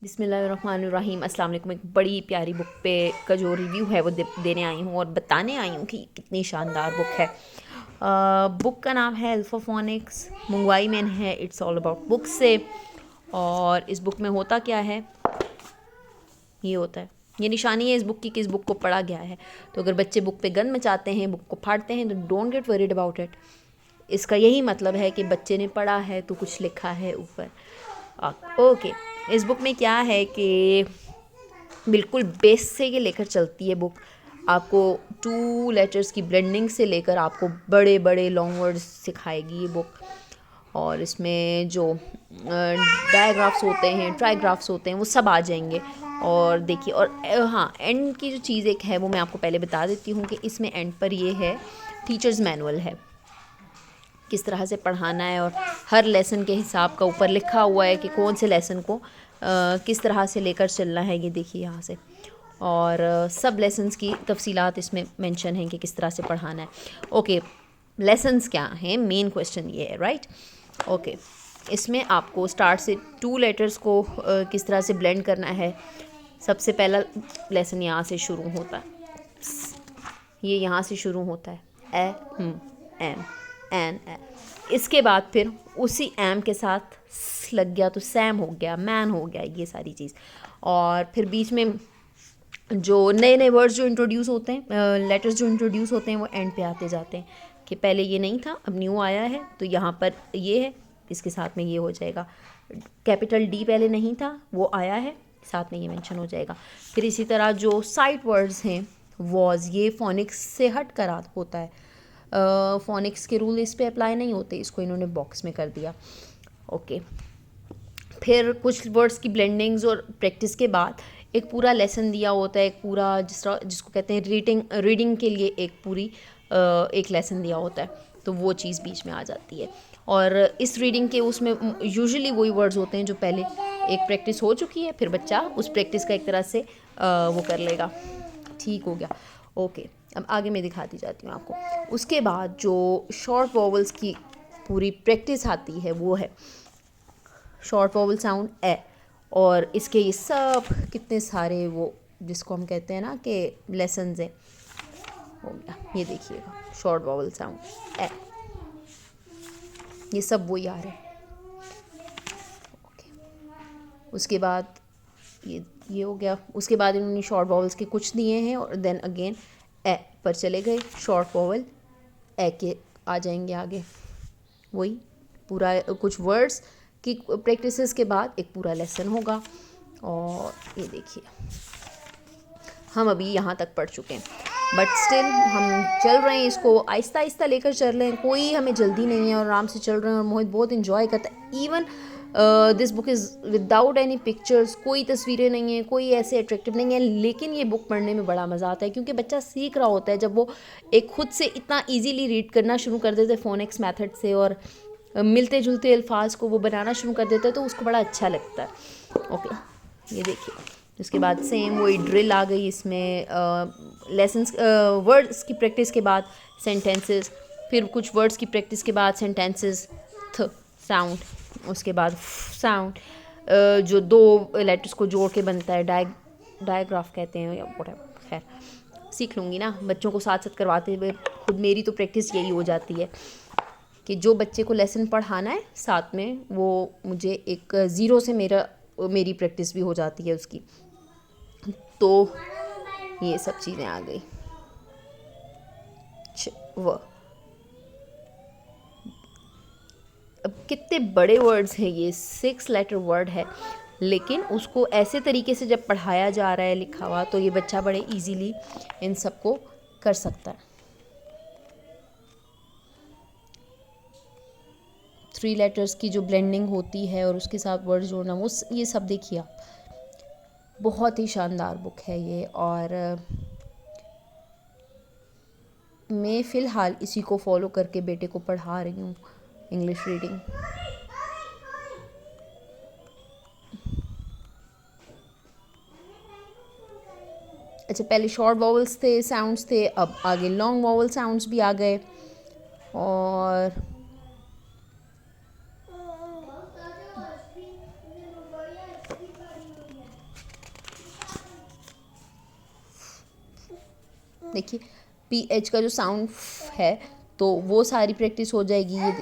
बिस्मिल्लाहिर्रहमानिर्रहीम। अस्सलाम वालेकुम। एक बड़ी प्यारी बुक पे का जो रिव्यू है वो देने आई हूँ और बताने आई हूँ कि कितनी शानदार बुक है। बुक का नाम है अल्फाफोनिक्स, मंगवाई मैंने है इट्स ऑल अबाउट बुक से। और इस बुक में होता क्या है, ये होता है, ये निशानी है इस बुक की कि इस बुक को पढ़ा गया है। तो अगर बच्चे बुक पे गन मचाते हैं, बुक को फाड़ते हैं, तो don't get worried about it. इसका यही मतलब है कि बच्चे ने पढ़ा है तो कुछ लिखा है ऊपर। ओके, इस बुक में क्या है कि बिल्कुल बेस से ये लेकर चलती है बुक। आपको 2 लेटर्स की ब्लेंडिंग से लेकर आपको बड़े बड़े लॉन्ग वर्ड्स सिखाएगी ये बुक। और इसमें जो डायग्राफ्स होते हैं, ट्राईग्राफ्स होते हैं, वो सब आ जाएंगे। और देखिए, और हाँ, एंड की जो चीज़ एक है वो मैं आपको पहले बता देती हूँ कि इसमें एंड पर ये है, टीचर्स मैनुअल है, किस तरह से पढ़ाना है। और हर लेसन के हिसाब का ऊपर लिखा हुआ है कि कौन से लेसन को किस तरह से लेकर चलना है। ये देखिए यहाँ से, और सब लेसन्स की तफसीलात इसमें मेंशन है कि किस तरह से पढ़ाना है। ओके, लेसन्स क्या हैं, मेन क्वेश्चन ये है, राइट। ओके, इसमें आपको स्टार्ट से 2 लेटर्स को किस तरह से ब्लेंड करना है। सबसे पहला लेसन यहाँ से शुरू होता है, ये यहाँ से शुरू होता है, एम, एन, ए। इसके बाद फिर उसी एम के साथ लग गया तो सैम हो गया, मैन हो गया, ये सारी चीज़। और फिर बीच में जो नए नए वर्ड्स जो इंट्रोड्यूस होते हैं, लेटर्स जो इंट्रोड्यूस होते हैं, वो एंड पे आते जाते हैं कि पहले ये नहीं था, अब न्यू आया है, तो यहाँ पर ये है, इसके साथ में ये हो जाएगा। कैपिटल डी पहले नहीं था, वो आया है, साथ में ये मेंशन हो जाएगा। फिर इसी तरह जो साइट वर्ड्स हैं, वॉज, ये फोनिक्स से हट कर होता है। फोनिक्स के रूल इस पे अप्लाई नहीं होते, इसको इन्होंने बॉक्स में कर दिया। ओके, फिर कुछ वर्ड्स की ब्लेंडिंग्स और प्रैक्टिस के बाद एक पूरा लेसन दिया होता है, एक पूरा जिसको कहते हैं रीडिंग के लिए एक पूरी एक लेसन दिया होता है, तो वो चीज़ बीच में आ जाती है। और इस रीडिंग के उसमें यूजुअली वही वर्ड्स होते हैं जो पहले एक प्रैक्टिस हो चुकी है, फिर बच्चा उस प्रैक्टिस का एक तरह से वो कर लेगा। ठीक हो गया। ओके, अब आगे मैं दिखाती जाती हूँ आपको। उसके बाद जो शॉर्ट वॉवल्स की पूरी प्रैक्टिस आती है वो है शॉर्ट वॉवल साउंड ए। और इसके ये सब कितने सारे वो जिसको हम कहते हैं ना कि लेसन्स हैं, हो गया। ये देखिएगा, शॉर्ट वॉवल साउंड ए, ये सब वही आ रहे हैं। उसके बाद ये हो गया। उसके बाद इन्होंने शॉर्ट वॉवल्स के कुछ दिए हैं और देन अगेन ए पर चले गए। शॉर्ट वॉवल ए के आ जाएंगे आगे, वही पूरा कुछ वर्ड्स की प्रैक्टिसेस के बाद एक पूरा लेसन होगा। और ये देखिए, हम अभी यहाँ तक पढ़ चुके हैं, बट स्टिल हम चल रहे हैं, इसको आहिस्ता आहिस्ता लेकर चल रहे हैं, कोई हमें जल्दी नहीं है और आराम से चल रहे हैं। और मोहित बहुत इन्जॉय करता है। Even this book is without any pictures, कोई तस्वीरें नहीं हैं, कोई ऐसे अट्रैक्टिव नहीं है, लेकिन ये बुक पढ़ने में बड़ा मज़ा आता है क्योंकि बच्चा सीख रहा होता है। जब वो एक खुद से इतना ईजीली रीड करना शुरू कर देते फोनिक्स मेथड से और मिलते जुलते अल्फाज को वो बनाना शुरू कर देता है, तो उसको बड़ा अच्छा लगता है। ओके, ये देखिए, उसके बाद सेम वही ड्रिल आ गई इसमें। लेसन्स वर्ड्स की प्रैक्टिस के बाद सेंटेंसेस, फिर कुछ वर्ड्स की प्रैक्टिस के बाद सेंटेंसेस, थ साउंड, उसके बाद साउंड, जो 2 लेटर्स को जोड़ के बनता है, डायग्राफ कहते हैं या व्हाटएवर। खैर, सीख लूँगी ना, बच्चों को साथ साथ करवाते हुए खुद मेरी तो प्रैक्टिस यही हो जाती है कि जो बच्चे को लेसन पढ़ाना है साथ में, वो मुझे एक ज़ीरो से मेरी प्रैक्टिस भी हो जाती है उसकी। तो ये सब चीज़ें आ गई। वो अब कितने बड़े वर्ड्स हैं, ये 6 लेटर वर्ड है, लेकिन उसको ऐसे तरीके से जब पढ़ाया जा रहा है लिखा हुआ, तो ये बच्चा बड़े इजीली इन सबको कर सकता है। 3 लेटर्स की जो ब्लेंडिंग होती है और उसके साथ वर्ड जोड़ना, वो ये सब देखिए आप, बहुत ही शानदार बुक है ये। और मैं फ़िलहाल इसी को फॉलो करके बेटे को पढ़ा रही हूँ इंग्लिश रीडिंग। अच्छा, पहले शॉर्ट वॉवल्स थे, साउंड्स थे, अब आगे लॉन्ग वॉवल साउंड्स भी आ गए। और देखिए PH का जो साउंड है तो वो सारी प्रैक्टिस हो जाएगी। ये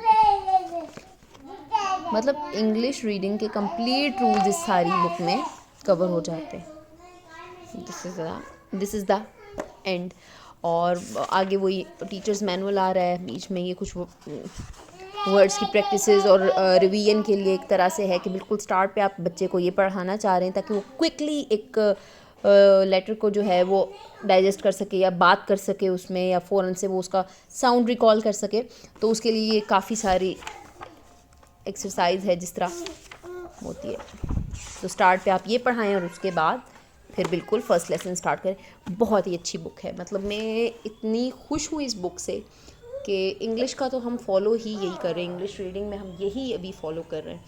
मतलब इंग्लिश रीडिंग के कंप्लीट रूल्स इस सारी बुक में कवर हो जाते हैं। This is the end. और आगे वही टीचर्स मैनुअल आ रहा है बीच में, ये कुछ वर्ड्स की प्रैक्टिसेस और रिवीजन के लिए एक तरह से है कि बिल्कुल स्टार्ट पे आप बच्चे को ये पढ़ाना चाह रहे हैं ताकि वो क्विकली एक लेटर को जो है वो डाइजेस्ट कर सके या बात कर सके उसमें, या फ़ौरन से वो उसका साउंड रिकॉल कर सके। तो उसके लिए काफ़ी सारी एक्सरसाइज है जिस तरह होती है। तो स्टार्ट पे आप ये पढ़ाएं और उसके बाद फिर बिल्कुल फ़र्स्ट लेसन स्टार्ट करें। बहुत ही अच्छी बुक है, मतलब मैं इतनी खुश हूँ इस बुक से कि इंग्लिश का तो हम फॉलो ही यही कर रहे हैं, इंग्लिश रीडिंग में हम यही अभी फॉलो कर रहे हैं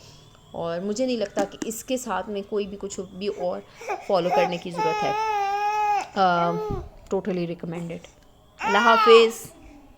और मुझे नहीं लगता कि इसके साथ में कोई भी कुछ भी और फॉलो करने की ज़रूरत है। Totally recommended. अल्लाह हाफिज़।